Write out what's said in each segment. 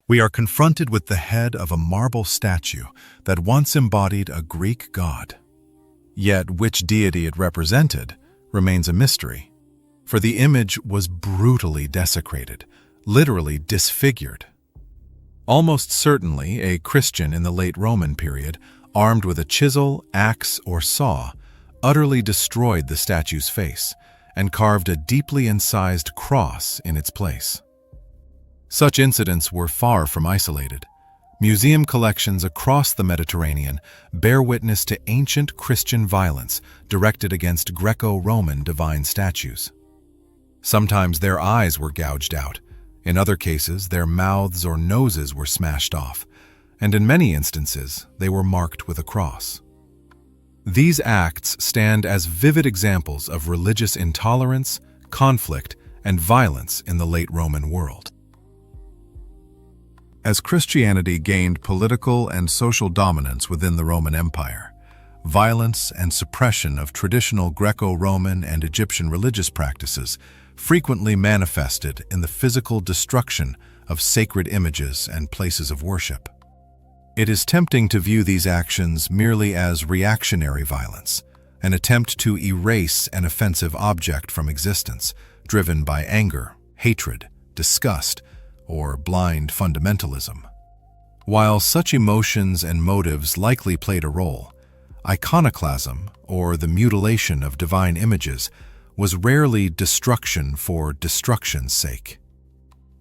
We are confronted with the head of a marble statue that once embodied a Greek god. Yet which deity it represented remains a mystery, for the image was brutally desecrated, literally disfigured. Almost certainly a Christian in the late Roman period, armed with a chisel, axe, or saw, utterly destroyed the statue's face and carved a deeply incised cross in its place. Such incidents were far from isolated. Museum collections across the Mediterranean bear witness to ancient Christian violence directed against Greco-Roman divine statues. Sometimes their eyes were gouged out, in other cases their mouths or noses were smashed off, and in many instances they were marked with a cross. These acts stand as vivid examples of religious intolerance, conflict, and violence in the late Roman world. As Christianity gained political and social dominance within the Roman Empire, violence and suppression of traditional Greco-Roman and Egyptian religious practices frequently manifested in the physical destruction of sacred images and places of worship. It is tempting to view these actions merely as reactionary violence, an attempt to erase an offensive object from existence, driven by anger, hatred, disgust, or blind fundamentalism. While such emotions and motives likely played a role, iconoclasm, or the mutilation of divine images, was rarely destruction for destruction's sake.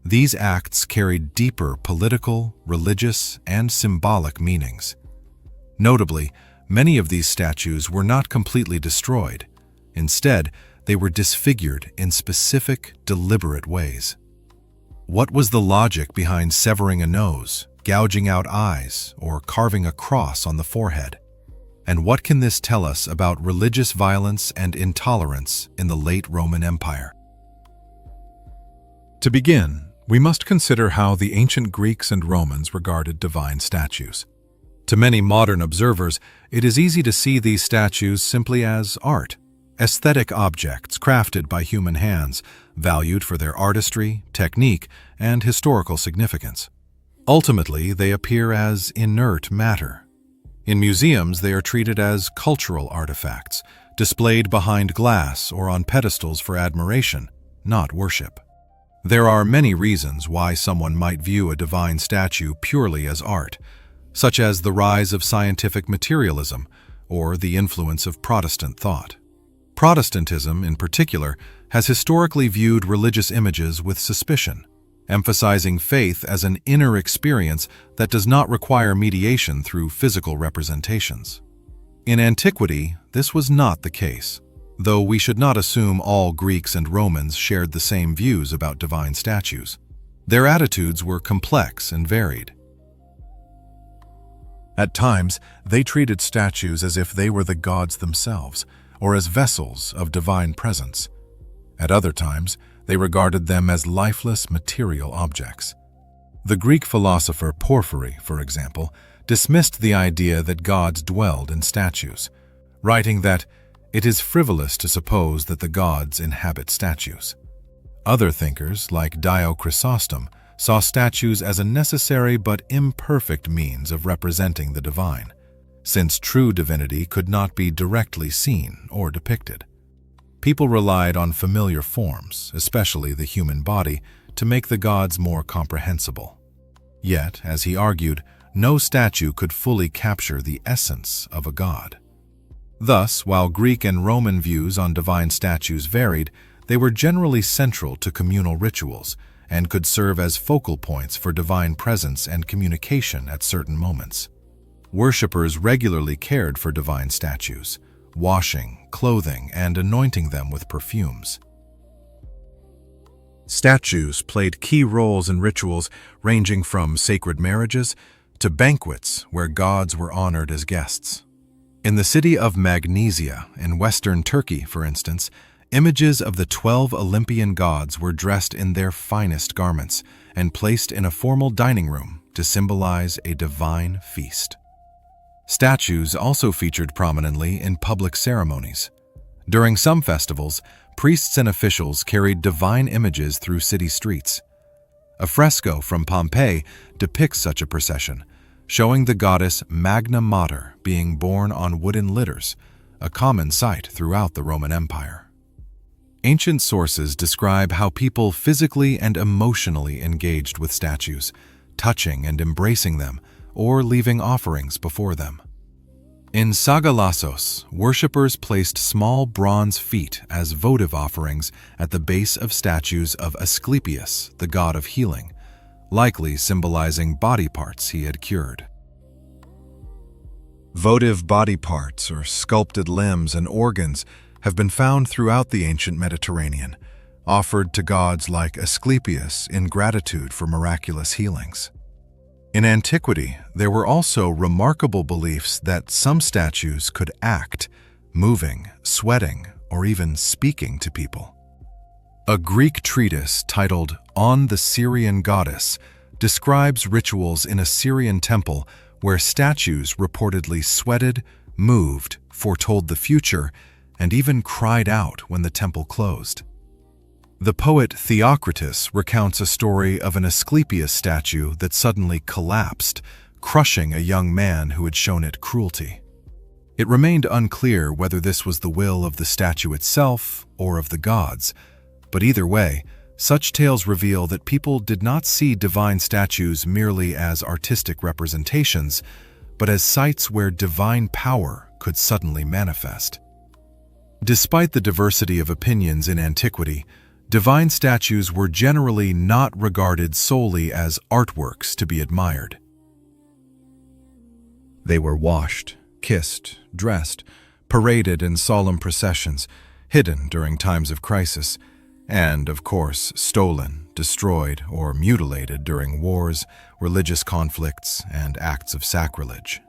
These acts carried deeper political, religious, and symbolic meanings. Notably, many of these statues were not completely destroyed. Instead, they were disfigured in specific, deliberate ways. What was the logic behind severing a nose, gouging out eyes, or carving a cross on the forehead? And what can this tell us about religious violence and intolerance in the late Roman Empire? To begin, we must consider how the ancient Greeks and Romans regarded divine statues. To many modern observers, it is easy to see these statues simply as art, aesthetic objects crafted by human hands, valued for their artistry, technique, and historical significance. Ultimately, they appear as inert matter. In museums, they are treated as cultural artifacts, displayed behind glass or on pedestals for admiration, not worship. There are many reasons why someone might view a divine statue purely as art, such as the rise of scientific materialism or the influence of Protestant thought. Protestantism, in particular, has historically viewed religious images with suspicion, emphasizing faith as an inner experience that does not require mediation through physical representations. In antiquity, this was not the case, though we should not assume all Greeks and Romans shared the same views about divine statues. Their attitudes were complex and varied. At times, they treated statues as if they were the gods themselves, or as vessels of divine presence. At other times, they regarded them as lifeless material objects. The Greek philosopher Porphyry, for example, dismissed the idea that gods dwelled in statues, writing that it is frivolous to suppose that the gods inhabit statues. Other thinkers, like Dio Chrysostom, saw statues as a necessary but imperfect means of representing the divine, since true divinity could not be directly seen or depicted. People relied on familiar forms, especially the human body, to make the gods more comprehensible. Yet, as he argued, no statue could fully capture the essence of a god. Thus, while Greek and Roman views on divine statues varied, they were generally central to communal rituals and could serve as focal points for divine presence and communication at certain moments. Worshippers regularly cared for divine statues, washing, clothing, and anointing them with perfumes. Statues played key roles in rituals ranging from sacred marriages to banquets where gods were honored as guests. In the city of Magnesia in western Turkey, for instance, images of the 12 Olympian gods were dressed in their finest garments and placed in a formal dining room to symbolize a divine feast. Statues also featured prominently in public ceremonies. During some festivals, priests and officials carried divine images through city streets. A fresco from Pompeii depicts such a procession, showing the goddess Magna Mater being borne on wooden litters, a common sight throughout the Roman Empire. Ancient sources describe how people physically and emotionally engaged with statues, touching and embracing them, or leaving offerings before them. In Sagalassos, worshippers placed small bronze feet as votive offerings at the base of statues of Asclepius, the god of healing, likely symbolizing body parts he had cured. Votive body parts, or sculpted limbs and organs, have been found throughout the ancient Mediterranean, offered to gods like Asclepius in gratitude for miraculous healings. In antiquity, there were also remarkable beliefs that some statues could act, moving, sweating, or even speaking to people. A Greek treatise titled On the Syrian Goddess describes rituals in a Syrian temple where statues reportedly sweated, moved, foretold the future, and even cried out when the temple closed. The poet Theocritus recounts a story of an Asclepius statue that suddenly collapsed, crushing a young man who had shown it cruelty. It remained unclear whether this was the will of the statue itself or of the gods, but either way, such tales reveal that people did not see divine statues merely as artistic representations, but as sites where divine power could suddenly manifest. Despite the diversity of opinions in antiquity, divine statues were generally not regarded solely as artworks to be admired. They were washed, kissed, dressed, paraded in solemn processions, hidden during times of crisis, and, of course, stolen, destroyed, or mutilated during wars, religious conflicts, and acts of sacrilege.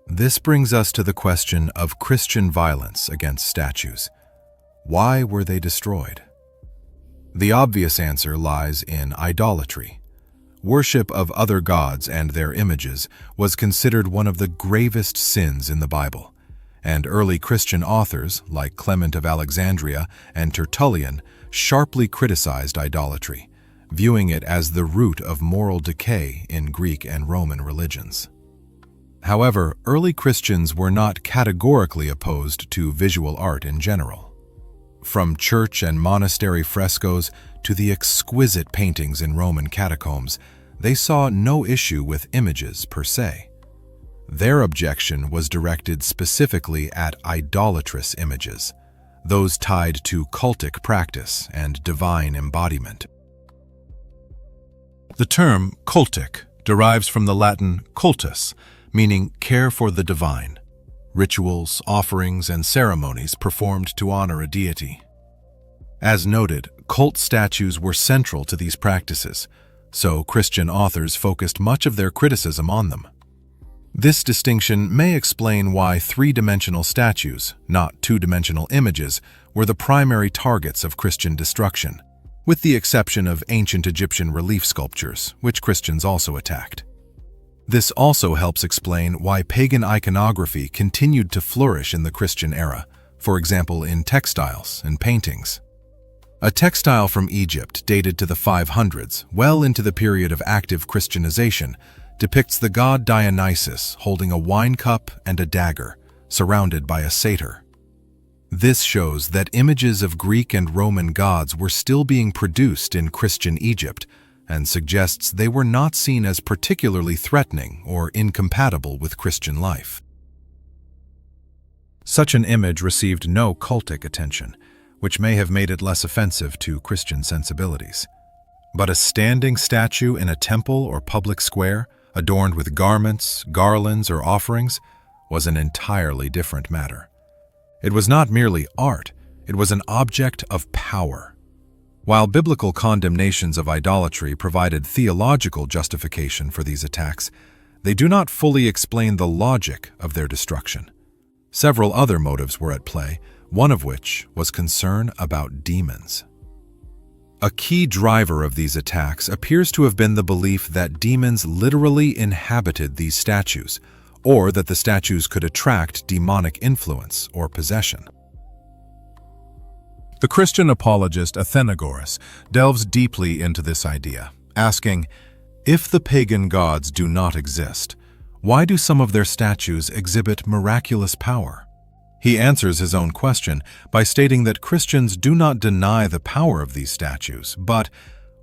This brings us to the question of Christian violence against statues. Why were they destroyed? The obvious answer lies in idolatry. Worship of other gods and their images was considered one of the gravest sins in the Bible, and early Christian authors like Clement of Alexandria and Tertullian sharply criticized idolatry, viewing it as the root of moral decay in Greek and Roman religions. However, early Christians were not categorically opposed to visual art in general. From church and monastery frescoes to the exquisite paintings in Roman catacombs, they saw no issue with images per se. Their objection was directed specifically at idolatrous images, those tied to cultic practice and divine embodiment. The term cultic derives from the Latin cultus, meaning care for the divine. Rituals, offerings, and ceremonies performed to honor a deity. As noted, cult statues were central to these practices, so Christian authors focused much of their criticism on them. This distinction may explain why three-dimensional statues, not two-dimensional images, were the primary targets of Christian destruction, with the exception of ancient Egyptian relief sculptures, which Christians also attacked. This also helps explain why pagan iconography continued to flourish in the Christian era, for example in textiles and paintings. A textile from Egypt dated to the 500s, well into the period of active Christianization, depicts the god Dionysus holding a wine cup and a dagger, surrounded by a satyr. This shows that images of Greek and Roman gods were still being produced in Christian Egypt, and suggests they were not seen as particularly threatening or incompatible with Christian life. Such an image received no cultic attention, which may have made it less offensive to Christian sensibilities. But a standing statue in a temple or public square, adorned with garments, garlands, or offerings, was an entirely different matter. It was not merely art, it was an object of power. While biblical condemnations of idolatry provided theological justification for these attacks, they do not fully explain the logic of their destruction. Several other motives were at play, one of which was concern about demons. A key driver of these attacks appears to have been the belief that demons literally inhabited these statues, or that the statues could attract demonic influence or possession. The Christian apologist Athenagoras delves deeply into this idea, asking, if the pagan gods do not exist, why do some of their statues exhibit miraculous power? He answers his own question by stating that Christians do not deny the power of these statues, but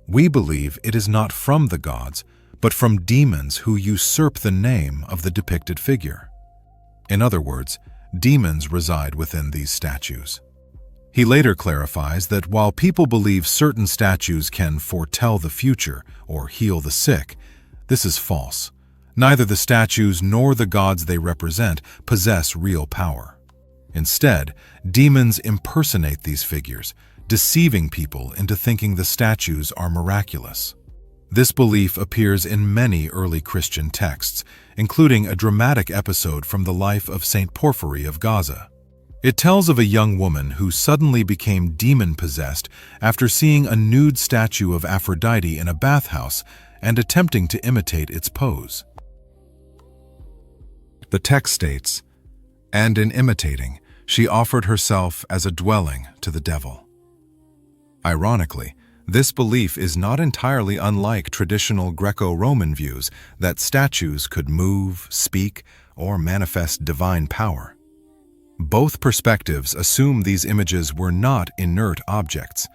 we believe it is not from the gods, but from demons who usurp the name of the depicted figure. In other words, demons reside within these statues. He later clarifies that while people believe certain statues can foretell the future or heal the sick, this is false. Neither the statues nor the gods they represent possess real power. Instead, demons impersonate these figures, deceiving people into thinking the statues are miraculous. This belief appears in many early Christian texts, including a dramatic episode from the life of Saint Porphyry of Gaza. It tells of a young woman who suddenly became demon-possessed after seeing a nude statue of Aphrodite in a bathhouse and attempting to imitate its pose. The text states, "And in imitating, she offered herself as a dwelling to the devil." Ironically, this belief is not entirely unlike traditional Greco-Roman views that statues could move, speak, or manifest divine power. Both perspectives assume these images were not inert objects,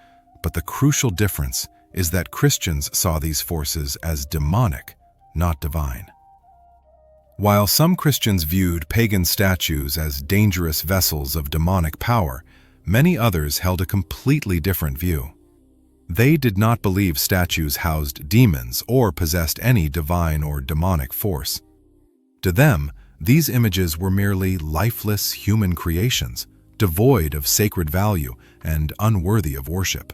but the crucial difference is that Christians saw these forces as demonic, not divine. While some Christians viewed pagan statues as dangerous vessels of demonic power, many others held a completely different view. They did not believe statues housed demons or possessed any divine or demonic force. To them, these images were merely lifeless human creations, devoid of sacred value and unworthy of worship.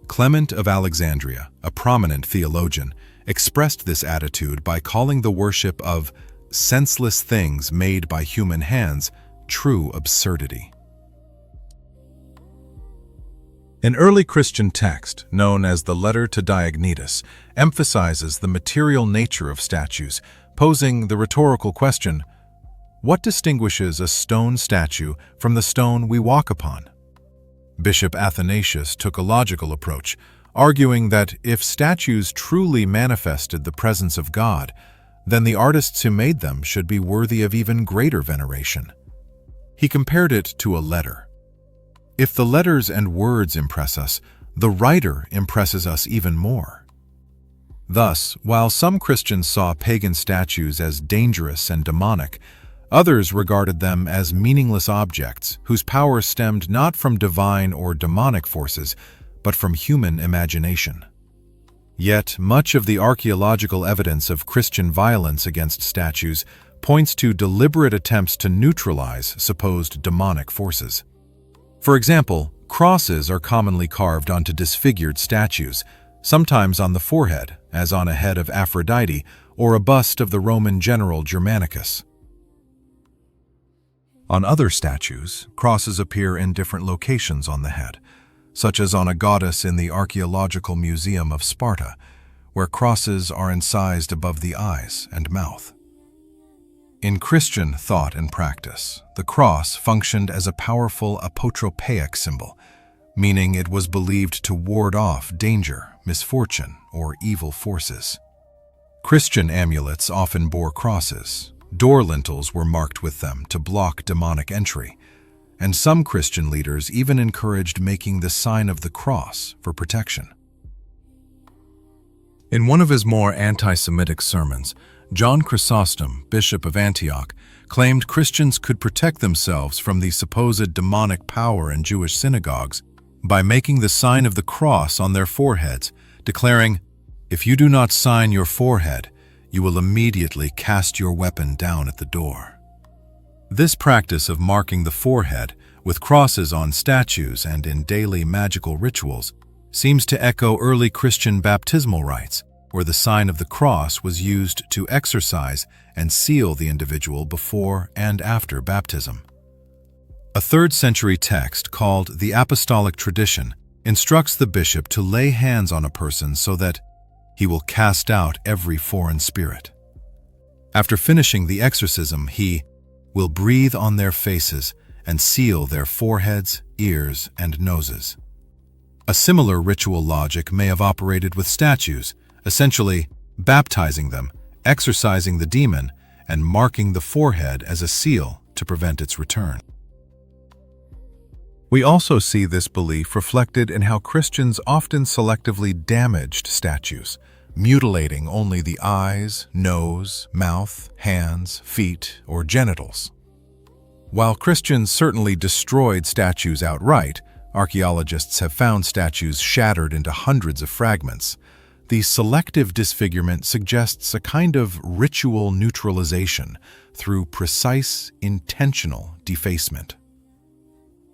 Clement of Alexandria, a prominent theologian, expressed this attitude by calling the worship of senseless things made by human hands true absurdity. An early Christian text, known as the Letter to Diognetus, emphasizes the material nature of statues, posing the rhetorical question, what distinguishes a stone statue from the stone we walk upon? Bishop Athanasius took a logical approach, arguing that if statues truly manifested the presence of God, then the artists who made them should be worthy of even greater veneration. He compared it to a letter. If the letters and words impress us, the writer impresses us even more. Thus, while some Christians saw pagan statues as dangerous and demonic, others regarded them as meaningless objects whose power stemmed not from divine or demonic forces, but from human imagination. Yet, much of the archaeological evidence of Christian violence against statues points to deliberate attempts to neutralize supposed demonic forces. For example, crosses are commonly carved onto disfigured statues, sometimes on the forehead, as on a head of Aphrodite or a bust of the Roman general Germanicus. On other statues, crosses appear in different locations on the head, such as on a goddess in the Archaeological Museum of Sparta, where crosses are incised above the eyes and mouth. In Christian thought and practice, the cross functioned as a powerful apotropaic symbol, meaning it was believed to ward off danger, misfortune, or evil forces. Christian amulets often bore crosses. Door lintels were marked with them to block demonic entry, and some Christian leaders even encouraged making the sign of the cross for protection. In one of his more anti-Semitic sermons, John Chrysostom, Bishop of Antioch, claimed Christians could protect themselves from the supposed demonic power in Jewish synagogues by making the sign of the cross on their foreheads, declaring, "If you do not sign your forehead, you will immediately cast your weapon down at the door." This practice of marking the forehead with crosses on statues and in daily magical rituals seems to echo early Christian baptismal rites, where the sign of the cross was used to exorcise and seal the individual before and after baptism. A 3rd century text called the Apostolic Tradition instructs the bishop to lay hands on a person so that he will cast out every foreign spirit. After finishing the exorcism, he will breathe on their faces and seal their foreheads, ears, and noses. A similar ritual logic may have operated with statues, essentially baptizing them, exorcising the demon, and marking the forehead as a seal to prevent its return. We also see this belief reflected in how Christians often selectively damaged statues, mutilating only the eyes, nose, mouth, hands, feet, or genitals. While Christians certainly destroyed statues outright, archaeologists have found statues shattered into hundreds of fragments. The selective disfigurement suggests a kind of ritual neutralization through precise, intentional defacement.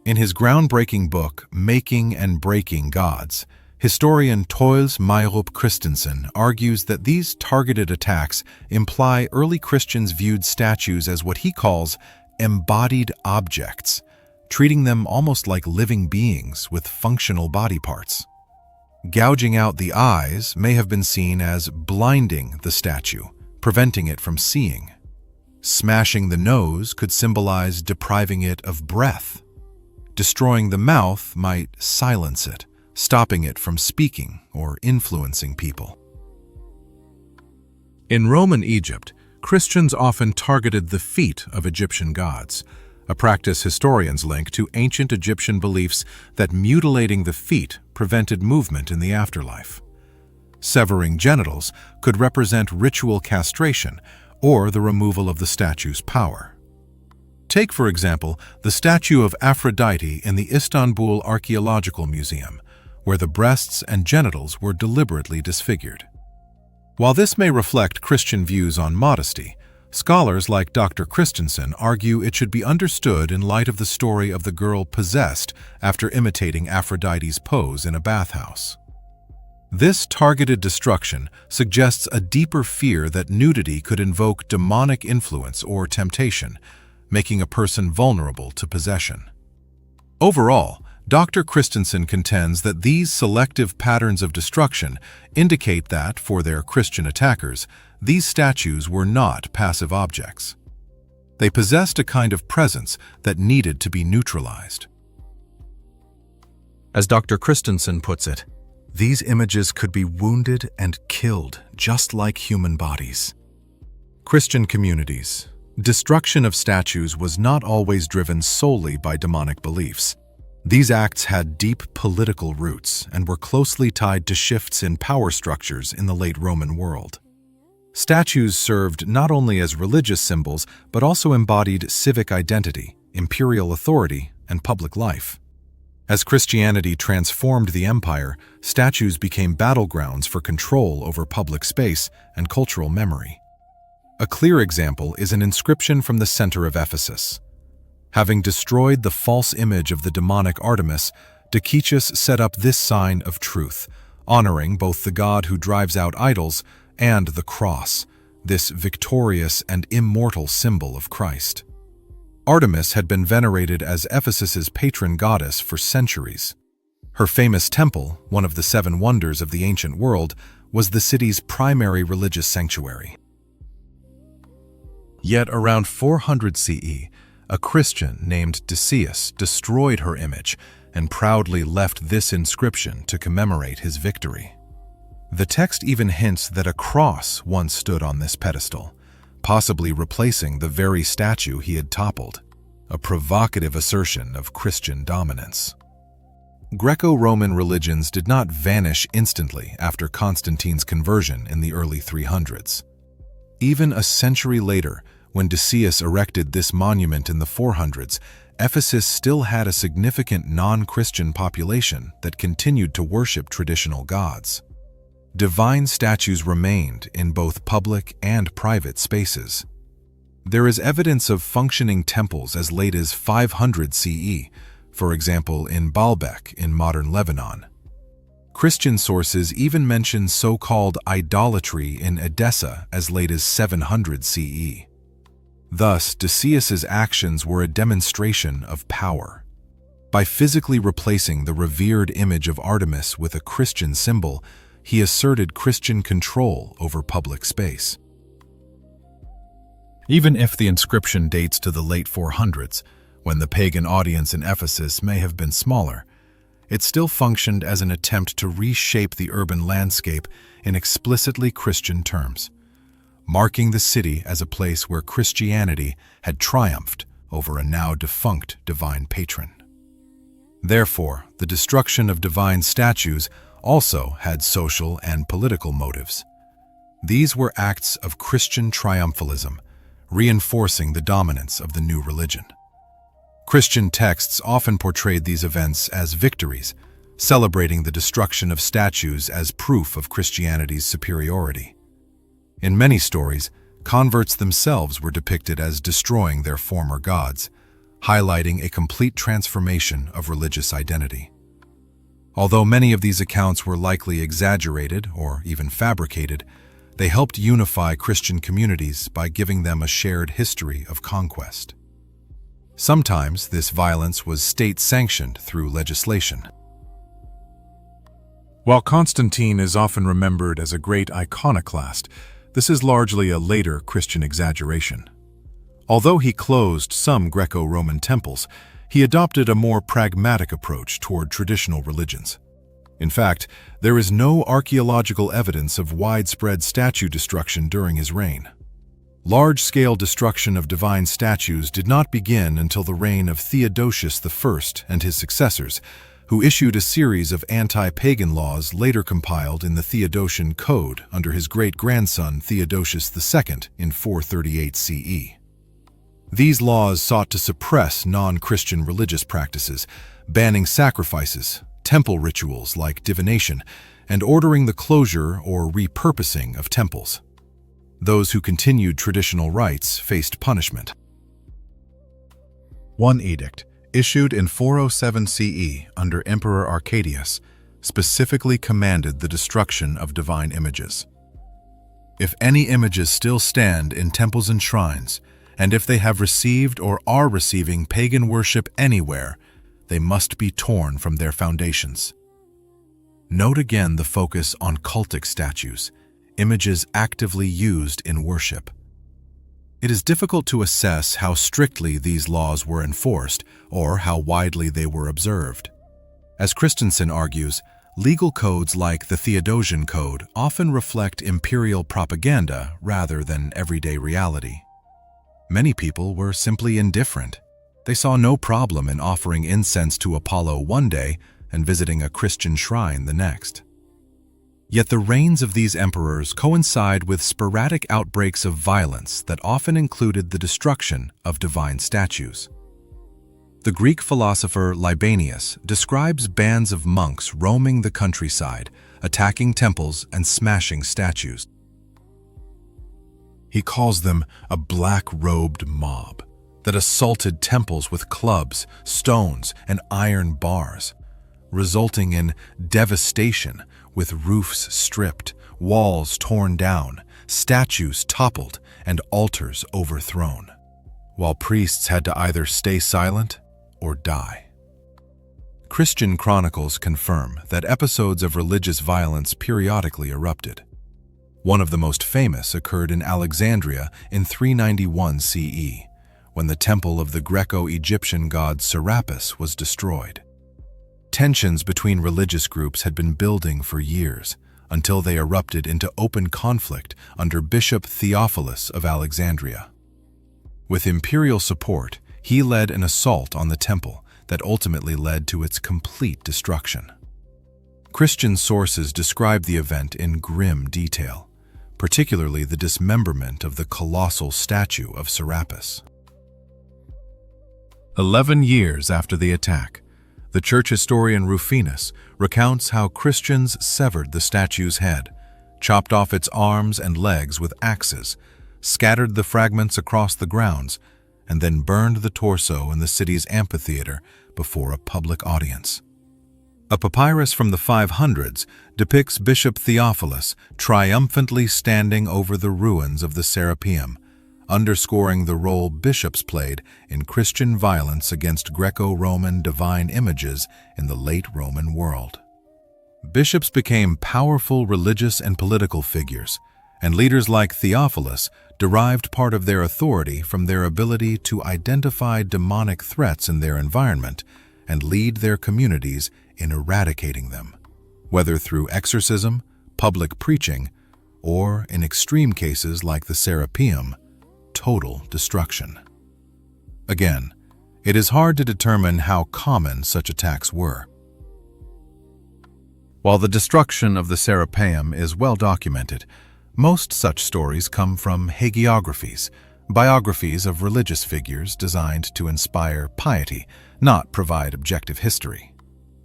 In his groundbreaking book, Making and Breaking Gods, historian Toils Myrup Christensen argues that these targeted attacks imply early Christians viewed statues as what he calls embodied objects, treating them almost like living beings with functional body parts. Gouging out the eyes may have been seen as blinding the statue, preventing it from seeing. Smashing the nose could symbolize depriving it of breath. Destroying the mouth might silence it, stopping it from speaking or influencing people. In Roman Egypt, Christians often targeted the feet of Egyptian gods, a practice historians link to ancient Egyptian beliefs that mutilating the feet prevented movement in the afterlife. Severing genitals could represent ritual castration or the removal of the statue's power. Take, for example, the statue of Aphrodite in the Istanbul Archaeological Museum, where the breasts and genitals were deliberately disfigured. While this may reflect Christian views on modesty, scholars like Dr. Christensen argue it should be understood in light of the story of the girl possessed after imitating Aphrodite's pose in a bathhouse. This targeted destruction suggests a deeper fear that nudity could invoke demonic influence or temptation, making a person vulnerable to possession. Overall, Dr. Christensen contends that these selective patterns of destruction indicate that, for their Christian attackers, these statues were not passive objects. They possessed a kind of presence that needed to be neutralized. As Dr. Christensen puts it, these images could be wounded and killed just like human bodies. Christian communities. Destruction of statues was not always driven solely by demonic beliefs. These acts had deep political roots and were closely tied to shifts in power structures in the late Roman world. Statues served not only as religious symbols, but also embodied civic identity, imperial authority, and public life. As Christianity transformed the empire, statues became battlegrounds for control over public space and cultural memory. A clear example is an inscription from the center of Ephesus. Having destroyed the false image of the demonic Artemis, Decius set up this sign of truth, honoring both the god who drives out idols and the cross, this victorious and immortal symbol of Christ. Artemis had been venerated as Ephesus's patron goddess for centuries. Her famous temple, one of the 7 wonders of the ancient world, was the city's primary religious sanctuary. Yet around 400 CE, a Christian named Decius destroyed her image and proudly left this inscription to commemorate his victory. The text even hints that a cross once stood on this pedestal, possibly replacing the very statue he had toppled, a provocative assertion of Christian dominance. Greco-Roman religions did not vanish instantly after Constantine's conversion in the early 300s. Even a century later, when Decius erected this monument in the 400s, Ephesus still had a significant non-Christian population that continued to worship traditional gods. Divine statues remained in both public and private spaces. There is evidence of functioning temples as late as 500 CE, for example in Baalbek in modern Lebanon. Christian sources even mention so-called idolatry in Edessa as late as 700 CE. Thus, Decius's actions were a demonstration of power. By physically replacing the revered image of Artemis with a Christian symbol, he asserted Christian control over public space. Even if the inscription dates to the late 400s, When the pagan audience in Ephesus may have been smaller, it still functioned as an attempt to reshape the urban landscape in explicitly Christian terms, marking the city as a place where Christianity had triumphed over a now defunct divine patron. Therefore, the destruction of divine statues also had social and political motives. These were acts of Christian triumphalism, reinforcing the dominance of the new religion. Christian texts often portrayed these events as victories, celebrating the destruction of statues as proof of Christianity's superiority. In many stories, converts themselves were depicted as destroying their former gods, highlighting a complete transformation of religious identity. Although many of these accounts were likely exaggerated or even fabricated, they helped unify Christian communities by giving them a shared history of conquest. Sometimes this violence was state-sanctioned through legislation. While Constantine is often remembered as a great iconoclast, this is largely a later Christian exaggeration. Although he closed some Greco-Roman temples, he adopted a more pragmatic approach toward traditional religions. In fact, there is no archaeological evidence of widespread statue destruction during his reign. Large-scale destruction of divine statues did not begin until the reign of Theodosius I and his successors, who issued a series of anti-pagan laws later compiled in the Theodosian Code under his great-grandson Theodosius II in 438 CE. These laws sought to suppress non-Christian religious practices, banning sacrifices, temple rituals like divination, and ordering the closure or repurposing of temples. Those who continued traditional rites faced punishment. One edict, issued in 407 CE under Emperor Arcadius, specifically commanded the destruction of divine images. If any images still stand in temples and shrines, and if they have received or are receiving pagan worship anywhere, they must be torn from their foundations. Note again the focus on cultic statues, images actively used in worship. It is difficult to assess how strictly these laws were enforced or how widely they were observed. As Christensen argues, legal codes like the Theodosian Code often reflect imperial propaganda rather than everyday reality. Many people were simply indifferent. They saw no problem in offering incense to Apollo one day and visiting a Christian shrine the next. Yet the reigns of these emperors coincide with sporadic outbreaks of violence that often included the destruction of divine statues. The Greek philosopher Libanius describes bands of monks roaming the countryside, attacking temples and smashing statues. He calls them a black-robed mob that assaulted temples with clubs, stones, and iron bars, resulting in devastation with roofs stripped, walls torn down, statues toppled, and altars overthrown, while priests had to either stay silent or die. Christian chronicles confirm that episodes of religious violence periodically erupted. One of the most famous occurred in Alexandria in 391 CE, when the temple of the Greco-Egyptian god Serapis was destroyed. Tensions between religious groups had been building for years, until they erupted into open conflict under Bishop Theophilus of Alexandria. With imperial support, he led an assault on the temple that ultimately led to its complete destruction. Christian sources describe the event in grim detail, particularly the dismemberment of the colossal statue of Serapis. 11 years after the attack, the church historian Rufinus recounts how Christians severed the statue's head, chopped off its arms and legs with axes, scattered the fragments across the grounds, and then burned the torso in the city's amphitheater before a public audience. A papyrus from the 500s depicts Bishop Theophilus triumphantly standing over the ruins of the Serapis, underscoring the role bishops played in Christian violence against Greco-Roman divine images in the late Roman world. Bishops became powerful religious and political figures, and leaders like Theophilus derived part of their authority from their ability to identify demonic threats in their environment and lead their communities in eradicating them, whether through exorcism, public preaching, or, in extreme cases like the Serapis, total destruction. Again, it is hard to determine how common such attacks were. While the destruction of the Serapis is well documented, most such stories come from hagiographies, biographies of religious figures designed to inspire piety, not provide objective history.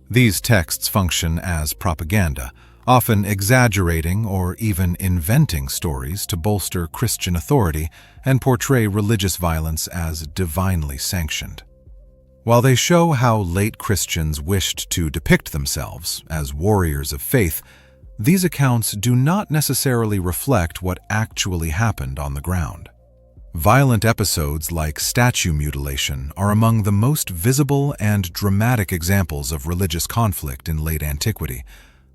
These texts function as propaganda, often exaggerating or even inventing stories to bolster Christian authority and portray religious violence as divinely sanctioned. While they show how late Christians wished to depict themselves as warriors of faith, these accounts do not necessarily reflect what actually happened on the ground. Violent episodes like statue mutilation are among the most visible and dramatic examples of religious conflict in late antiquity,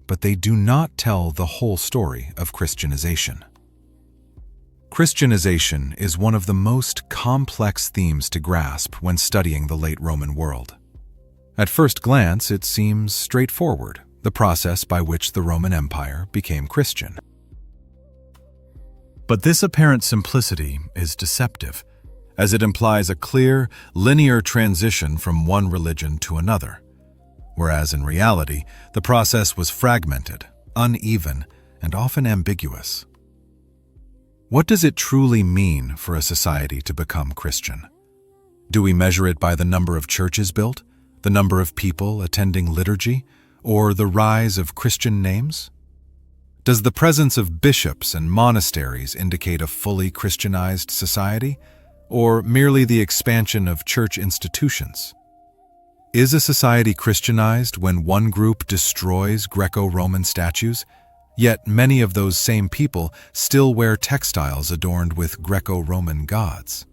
but they do not tell the whole story of Christianization. Christianization is one of the most complex themes to grasp when studying the late Roman world. At first glance, it seems straightforward, the process by which the Roman Empire became Christian. But this apparent simplicity is deceptive, as it implies a clear, linear transition from one religion to another, whereas in reality, the process was fragmented, uneven, and often ambiguous. What does it truly mean for a society to become Christian? Do we measure it by the number of churches built, the number of people attending liturgy, or the rise of Christian names? Does the presence of bishops and monasteries indicate a fully Christianized society, or merely the expansion of church institutions? Is a society Christianized when one group destroys Greco-Roman statues, yet many of those same people still wear textiles adorned with Greco-Roman gods?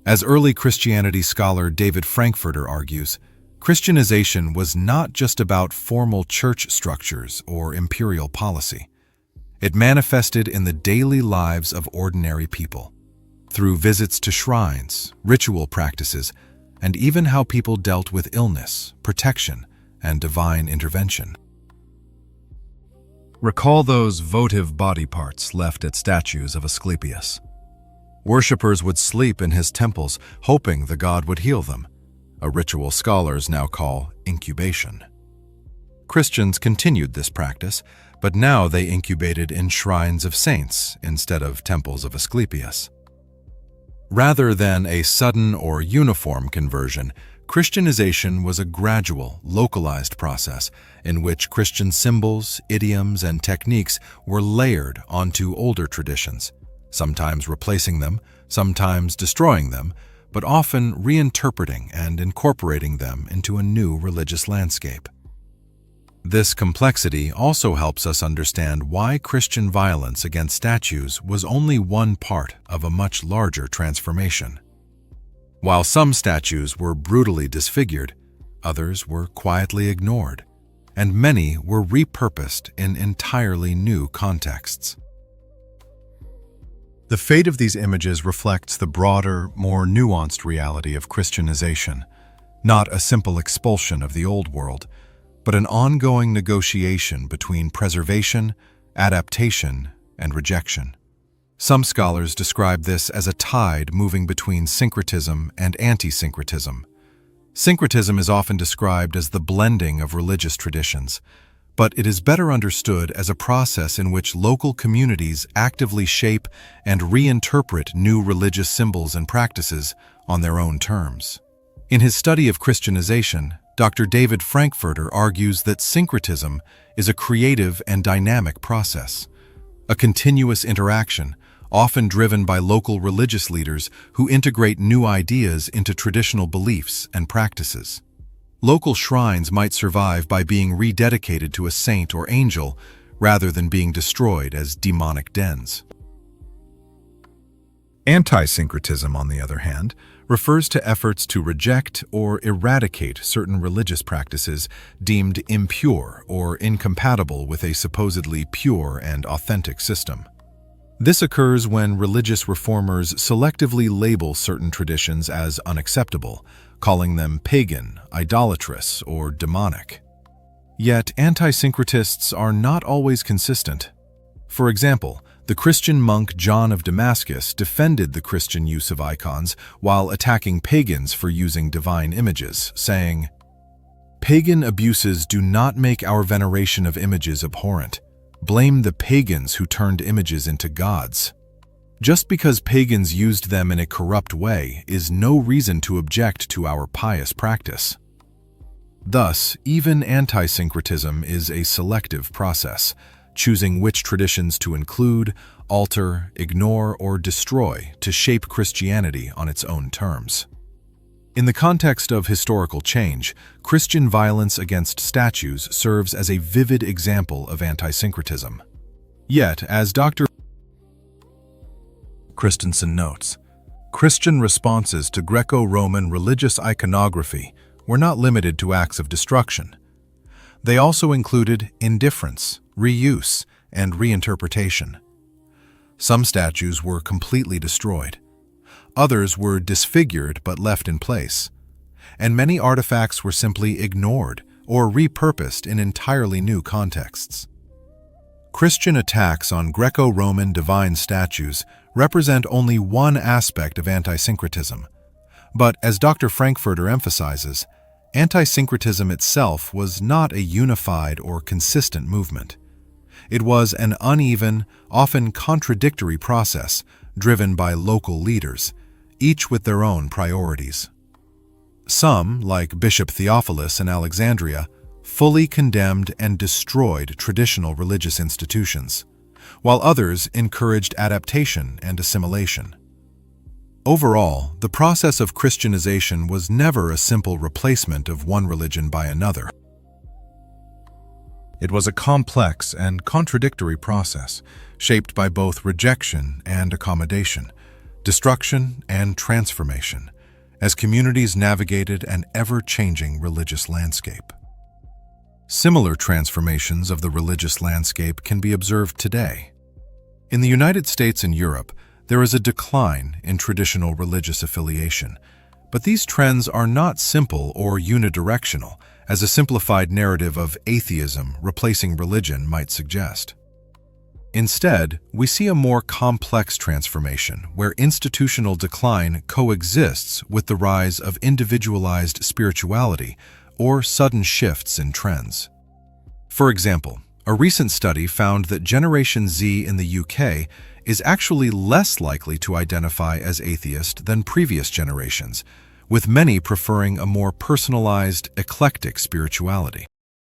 As early Christianity scholar David Frankfurter argues, Christianization was not just about formal church structures or imperial policy. It manifested in the daily lives of ordinary people, through visits to shrines, ritual practices, and even how people dealt with illness, protection, and divine intervention. Recall those votive body parts left at statues of Asclepius. Worshippers would sleep in his temples, hoping the god would heal them, a ritual scholars now call incubation. Christians continued this practice, but now they incubated in shrines of saints instead of temples of Asclepius. Rather than a sudden or uniform conversion, Christianization was a gradual, localized process in which Christian symbols, idioms, and techniques were layered onto older traditions, sometimes replacing them, sometimes destroying them, but often reinterpreting and incorporating them into a new religious landscape. This complexity also helps us understand why Christian violence against statues was only one part of a much larger transformation. While some statues were brutally disfigured, others were quietly ignored, and many were repurposed in entirely new contexts. The fate of these images reflects the broader, more nuanced reality of Christianization, not a simple expulsion of the old world, but an ongoing negotiation between preservation, adaptation, and rejection. Some scholars describe this as a tide moving between syncretism and anti-syncretism. Syncretism is often described as the blending of religious traditions, but it is better understood as a process in which local communities actively shape and reinterpret new religious symbols and practices on their own terms. In his study of Christianization, Dr. David Frankfurter argues that syncretism is a creative and dynamic process, a continuous interaction, often driven by local religious leaders who integrate new ideas into traditional beliefs and practices. Local shrines might survive by being rededicated to a saint or angel rather than being destroyed as demonic dens. Anti-syncretism, on the other hand, refers to efforts to reject or eradicate certain religious practices deemed impure or incompatible with a supposedly pure and authentic system. This occurs when religious reformers selectively label certain traditions as unacceptable, calling them pagan, idolatrous, or demonic. Yet anti-syncretists are not always consistent. For example, the Christian monk John of Damascus defended the Christian use of icons while attacking pagans for using divine images, saying, "Pagan abuses do not make our veneration of images abhorrent. Blame the pagans who turned images into gods." Just because pagans used them in a corrupt way is no reason to object to our pious practice. Thus, even anti-syncretism is a selective process, choosing which traditions to include, alter, ignore, or destroy to shape Christianity on its own terms. In the context of historical change, Christian violence against statues serves as a vivid example of anti-syncretism. Yet, as Dr. Christensen notes, Christian responses to Greco-Roman religious iconography were not limited to acts of destruction. They also included indifference, reuse, and reinterpretation. Some statues were completely destroyed. Others were disfigured but left in place. And many artifacts were simply ignored or repurposed in entirely new contexts. Christian attacks on Greco-Roman divine statues represent only one aspect of anti-syncretism. But as Dr. Frankfurter emphasizes, anti-syncretism itself was not a unified or consistent movement. It was an uneven, often contradictory process driven by local leaders, each with their own priorities. Some, like Bishop Theophilus in Alexandria, fully condemned and destroyed traditional religious institutions, while others encouraged adaptation and assimilation. Overall, the process of Christianization was never a simple replacement of one religion by another. It was a complex and contradictory process, shaped by both rejection and accommodation, destruction and transformation, as communities navigated an ever-changing religious landscape. Similar transformations of the religious landscape can be observed today. In the United States and Europe, there is a decline in traditional religious affiliation, but these trends are not simple or unidirectional, as a simplified narrative of atheism replacing religion might suggest. Instead, we see a more complex transformation where institutional decline coexists with the rise of individualized spirituality or sudden shifts in trends. For example, a recent study found that Generation Z in the UK is actually less likely to identify as atheist than previous generations, with many preferring a more personalized, eclectic spirituality.